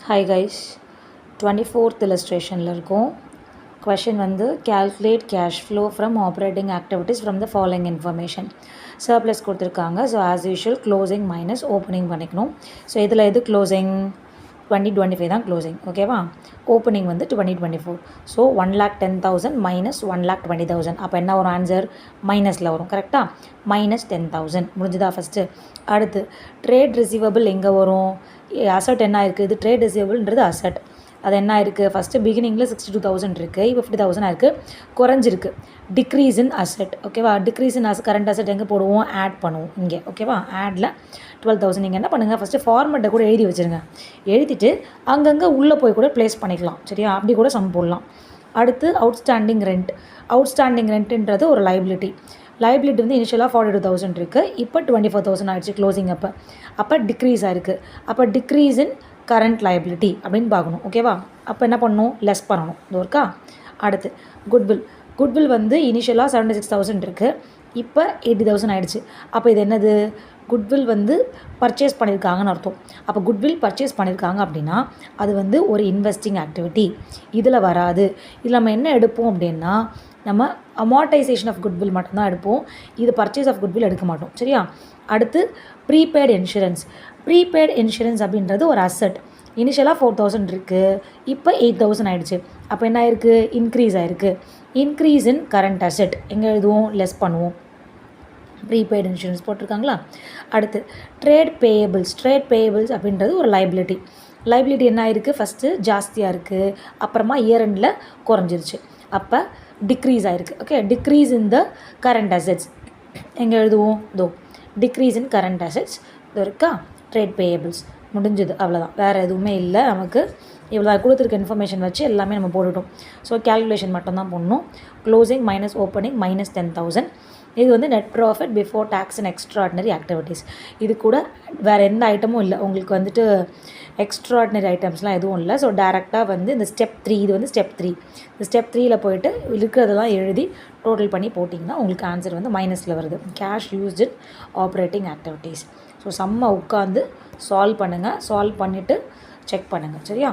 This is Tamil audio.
Hi guys, 24th illustration இருக்கும். Question வந்து calculate cash flow from operating activities from the following information. Surplus கொடுத்துருக்காங்க. So as usual closing minus opening பண்ணிக்கணும். ஸோ இதில் எது க்ளோசிங் 2025 தான் க்ளோசிங், ஓகேவா? ஓப்பனிங் வந்து 2024. So 1,10,000 minus 1,20,000. அப்போ என்ன வரும் ஆன்சர்? மைனஸில் வரும், கரெக்டாக? மைனஸ் 10,000 முடிஞ்சுதா ஃபஸ்ட்டு? அடுத்து ட்ரேட் ரிசீவபிள் எங்கே வரும்? அசட் என்ன இருக்குது? இது ட்ரேட் ரிசீவபிள்ன்றது அசட். அது என்ன இருக்குது? ஃபஸ்ட்டு பிகினிங்கில் 62,000 இருக்குது, இப்போ 50,000 இருக்குது, குறைஞ்சிருக்கு. டிக்ரீஸ் இன் அசட், ஓகேவா? டிக்ரீஸ் இன் கரண்ட் அசட் எங்கே போடுவோம்? ஆட் பண்ணுவோம் இங்கே, ஓகேவா? ஆடில் 12,000 நீங்கள் என்ன பண்ணுங்கள், ஃபஸ்ட்டு ஃபார்மெட்டை கூட எழுதி வச்சுருங்க. எழுதிட்டு அங்கங்கே உள்ளே போய் கூட ப்ளேஸ் பண்ணிக்கலாம், சரியா? அப்படி கூட சம் போடலாம். அடுத்து அவுட்ஸ்டாண்டிங் ரெண்ட். அவுட்ஸ்டாண்டிங் ரெண்ட்டுன்றது ஒரு லைபிலிட்டி. லைபிலிட்டி வந்து இனிஷியலாக 42,000 இருக்குது, இப்போ 24,000 ஆகிடுச்சு க்ளோசிங் அப்போ டிக்ரீஸ் ஆகிருக்கு. அப்போ டிக்ரீஸ் இன் கரண்ட் லைபிலிட்டி அப்படின்னு பார்க்கணும், ஓகேவா? அப்போ என்ன பண்ணணும்? லெஸ் பண்ணணும், இது இருக்கா? அடுத்து குட்வில் வந்து இனிஷியலாக 76,000 இருக்குது, இப்போ 80,000 ஆகிடுச்சு. அப்போ இது என்னது? குட்வில் வந்து பர்ச்சேஸ் பண்ணியிருக்காங்கன்னு அர்த்தம். அப்போ குட்வில் பர்ச்சேஸ் பண்ணியிருக்காங்க அப்படின்னா அது வந்து ஒரு இன்வெஸ்டிங் ஆக்டிவிட்டி, இதில் வராது. இதில் நம்ம என்ன எடுப்போம் அப்படின்னா நம்ம அமார்டைசேஷன் ஆஃப் குட்வில் மட்டும்தான் எடுப்போம், இது பர்ச்சேஸ் ஆஃப் குட்வில் எடுக்க மாட்டோம், சரியா? அடுத்து ப்ரீபெய்டு இன்சூரன்ஸ். ப்ரீபெய்டு இன்சூரன்ஸ் அப்படின்றது ஒரு அசட். இனிஷியலாக 4,000 இருக்குது, இப்போ 8,000 ஆகிடுச்சு. அப்போ என்ன ஆயிருக்கு? இன்க்ரீஸ் ஆகிருக்கு. இன்க்ரீஸ் இன் கரண்ட் அசட் எங்கே எழுதுவோம்? லெஸ் பண்ணுவோம். ப்ரீபெய்டு இன்சூரன்ஸ் போட்டிருக்காங்களா? அடுத்து ட்ரேட் பேயபிள்ஸ் அப்படின்றது ஒரு லைபிலிட்டி. லைபிலிட்டி என்ன ஆயிருக்கு? ஃபஸ்ட்டு ஜாஸ்தியாக இருக்குது, அப்புறமா இயர் எண்டில் குறைஞ்சிருச்சு, அப்போ டிக்ரீஸ் ஆகிருக்கு, okay? Decrease in the current assets எங்கே எழுதுவோம்? டிக்ரீஸ் இன் கரண்ட் அசட்ஸ் இது இருக்கா? ட்ரேட் பேயபிள்ஸ் முடிஞ்சது, அவ்வளோதான், வேறு எதுவுமே இல்லை. நமக்கு இவ்வளோ கொடுத்துருக்க இன்ஃபர்மேஷன் வச்சு எல்லாமே நம்ம போட்டுட்டோம். ஸோ கேல்குலேஷன் மட்டும்தான் போடணும். Closing minus opening minus 10,000. இது வந்து net profit before tax and extraordinary activities. இது கூட வேறு எந்த ஐட்டமும் இல்லை உங்களுக்கு வந்துட்டு, எக்ஸ்ட்ராடினரி ஐட்டம்ஸ்லாம் எதுவும் இல்லை. ஸோ டேரெக்டாக வந்து இந்த ஸ்டெப் 3, இது வந்து ஸ்டெப் 3. இந்த ஸ்டெப் 3ல் போய்ட்டு இருக்கிறதெல்லாம் எழுதி டோட்டல் பண்ணி போட்டிங்கன்னா உங்களுக்கு ஆன்சர் வந்து மைனஸில் வருது. Cash used in operating activities. So சம்மை உட்காந்து சால்வ் பண்ணுங்கள், சால்வ் பண்ணிவிட்டு செக் பண்ணுங்கள், சரியா?